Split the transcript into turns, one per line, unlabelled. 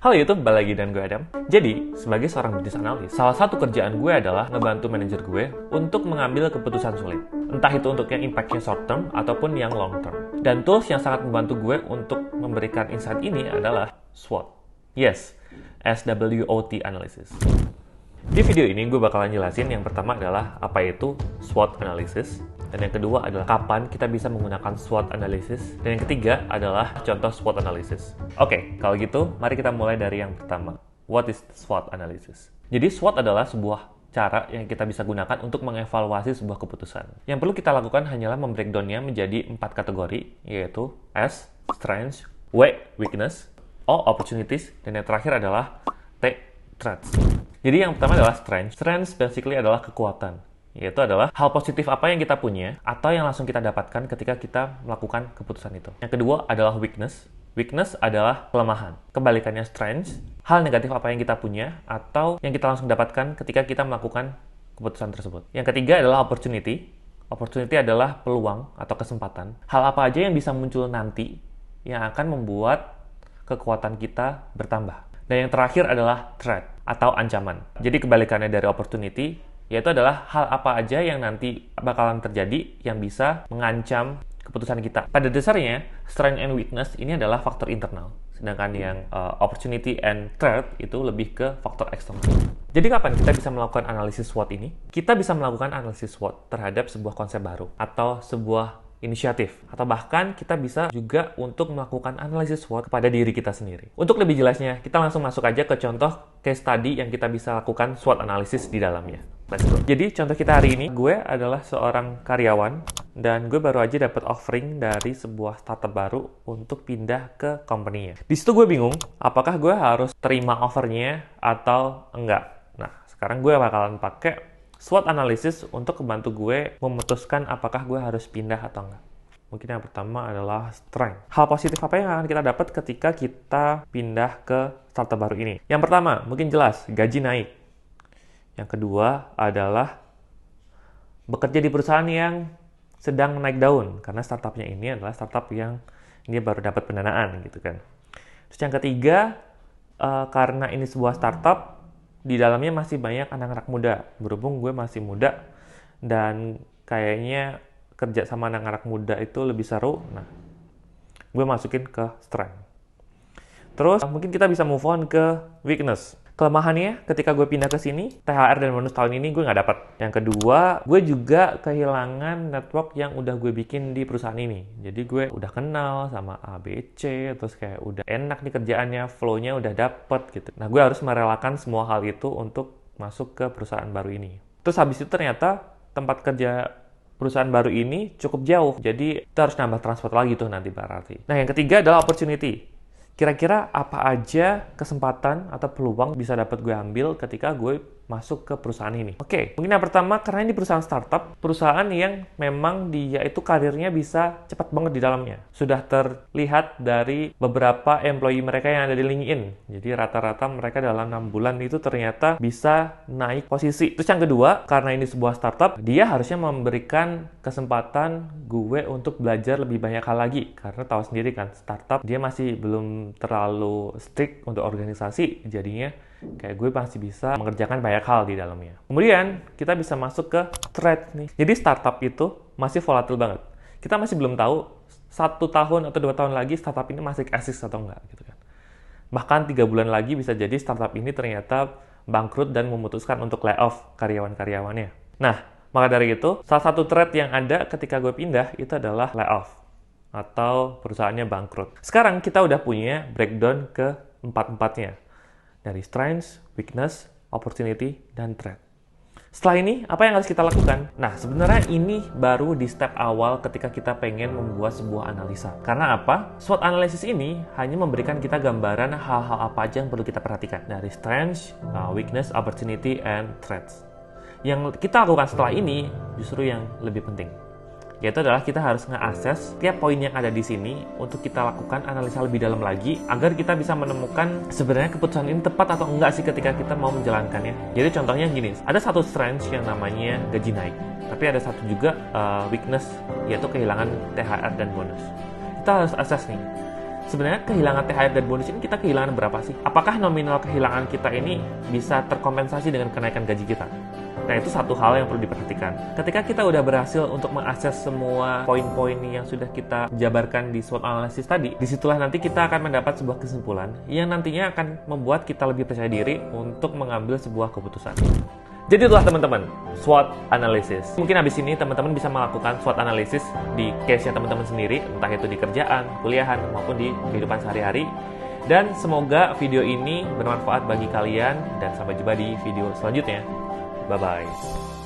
Halo YouTube, balik lagi dan gue Adam. Jadi, sebagai seorang bisnis analis, salah satu kerjaan gue adalah ngebantu manajer gue untuk mengambil keputusan sulit. Entah itu untuk yang impact-nya short term ataupun yang long term. Dan tools yang sangat membantu gue untuk memberikan insight ini adalah SWOT. Yes, SWOT analysis. Di video ini gue bakalan jelasin yang pertama adalah apa itu SWOT analysis, dan yang kedua adalah kapan kita bisa menggunakan SWOT analysis, dan yang ketiga adalah contoh SWOT analysis. Oke, kalau gitu mari kita mulai dari yang pertama. What is SWOT analysis? Jadi SWOT adalah sebuah cara yang kita bisa gunakan untuk mengevaluasi sebuah keputusan. Yang perlu kita lakukan hanyalah membreakdown-nya menjadi 4 kategori, yaitu S, strengths, W, weakness, O, opportunities, dan yang terakhir adalah T, threats. Jadi yang pertama adalah strengths. Strengths basically adalah kekuatan, yaitu adalah hal positif apa yang kita punya atau yang langsung kita dapatkan ketika kita melakukan keputusan itu. Yang kedua adalah weakness. Weakness adalah kelemahan. Kebalikannya strengths, hal negatif apa yang kita punya atau yang kita langsung dapatkan ketika kita melakukan keputusan tersebut. Yang ketiga adalah opportunity. Opportunity adalah peluang atau kesempatan. Hal apa aja yang bisa muncul nanti yang akan membuat kekuatan kita bertambah. Dan yang terakhir adalah threat atau ancaman. Jadi kebalikannya dari opportunity, yaitu adalah hal apa aja yang nanti bakalan terjadi yang bisa mengancam keputusan kita. Pada dasarnya, strength and weakness ini adalah faktor internal. Sedangkan yang opportunity and threat itu lebih ke faktor eksternal. Jadi kapan kita bisa melakukan analisis SWOT ini? Kita bisa melakukan analisis SWOT terhadap sebuah konsep baru atau sebuah inisiatif, atau bahkan kita bisa juga untuk melakukan analisis SWOT kepada diri kita sendiri. Untuk lebih jelasnya, kita langsung masuk aja ke contoh case study yang kita bisa lakukan SWOT analysis di dalamnya. Let's go. Jadi contoh kita hari ini, gue adalah seorang karyawan dan gue baru aja dapat offering dari sebuah startup baru untuk pindah ke company-nya. Di situ gue bingung, apakah gue harus terima offernya atau enggak. Nah, sekarang gue bakalan pakai SWOT analysis untuk membantu gue memutuskan apakah gue harus pindah atau enggak. Mungkin yang pertama adalah strength. Hal positif apa yang akan kita dapat ketika kita pindah ke startup baru ini? Yang pertama, mungkin jelas, gaji naik. Yang kedua adalah bekerja di perusahaan yang sedang naik daun, karena startupnya ini adalah startup yang dia baru dapat pendanaan gitu kan. Terus yang ketiga, karena ini sebuah startup, di dalamnya masih banyak anak-anak muda. Berhubung gue masih muda dan kayaknya kerja sama anak-anak muda itu lebih seru. Nah, gue masukin ke strength. Terus mungkin kita bisa move on ke weakness. Kelemahannya ketika gue pindah ke sini, THR dan bonus tahun ini gue nggak dapat. Yang kedua, gue juga kehilangan network yang udah gue bikin di perusahaan ini. Jadi gue udah kenal sama A, B, C, terus kayak udah enak nih kerjaannya, flow-nya udah dapet gitu. Nah, gue harus merelakan semua hal itu untuk masuk ke perusahaan baru ini. Terus habis itu ternyata tempat kerja perusahaan baru ini cukup jauh. Jadi kita harus nambah transport lagi tuh nanti berarti. Nah, yang ketiga adalah opportunity. Kira-kira apa aja kesempatan atau peluang bisa dapat gue ambil ketika gue masuk ke perusahaan ini? Oke, mungkin yang pertama karena ini perusahaan startup, perusahaan yang memang dia itu karirnya bisa cepat banget di dalamnya. Sudah terlihat dari beberapa employee mereka yang ada di LinkedIn. Jadi rata-rata mereka dalam 6 bulan itu ternyata bisa naik posisi. Terus yang kedua, karena ini sebuah startup, dia harusnya memberikan kesempatan gue untuk belajar lebih banyak hal lagi. Karena tahu sendiri kan, startup dia masih belum terlalu strict untuk organisasi, jadinya kayak gue masih bisa mengerjakan banyak hal di dalamnya. Kemudian kita bisa masuk ke threat nih. Jadi startup itu masih volatile banget. Kita masih belum tahu 1 tahun atau 2 tahun lagi startup ini masih eksis atau enggak gitu kan. Bahkan 3 bulan lagi bisa jadi startup ini ternyata bangkrut dan memutuskan untuk layoff karyawan-karyawannya. Nah, maka dari itu salah satu threat yang ada ketika gue pindah itu adalah layoff atau perusahaannya bangkrut. Sekarang kita udah punya breakdown ke 4-4-nya. Dari strengths, weakness, opportunity, dan threat. Setelah ini, apa yang harus kita lakukan? Nah, sebenarnya ini baru di step awal ketika kita pengen membuat sebuah analisa. Karena apa? SWOT analysis ini hanya memberikan kita gambaran hal-hal apa aja yang perlu kita perhatikan. Dari strengths, weakness, opportunity, and threats. Yang kita lakukan setelah ini justru yang lebih penting. Yaitu adalah kita harus nge-assess tiap poin yang ada di sini untuk kita lakukan analisa lebih dalam lagi agar kita bisa menemukan sebenarnya keputusan ini tepat atau enggak sih ketika kita mau menjalankannya. Jadi contohnya gini, ada satu strength yang namanya gaji naik, tapi ada satu juga weakness, yaitu kehilangan THR dan bonus. Kita harus assess nih, Sebenarnya kehilangan THR dan bonus ini kita kehilangan berapa sih? Apakah nominal kehilangan kita ini bisa terkompensasi dengan kenaikan gaji kita? Nah, itu satu hal yang perlu diperhatikan. Ketika kita udah berhasil untuk mengakses semua poin-poin yang sudah kita jabarkan di SWOT analysis tadi, disitulah nanti kita akan mendapat sebuah kesimpulan yang nantinya akan membuat kita lebih percaya diri untuk mengambil sebuah keputusan. Jadi itulah teman-teman, SWOT analysis. Mungkin habis ini teman-teman bisa melakukan SWOT analysis di case-nya teman-teman sendiri, entah itu di kerjaan, kuliahan, maupun di kehidupan sehari-hari. Dan semoga video ini bermanfaat bagi kalian, dan sampai jumpa di video selanjutnya. Bye-bye.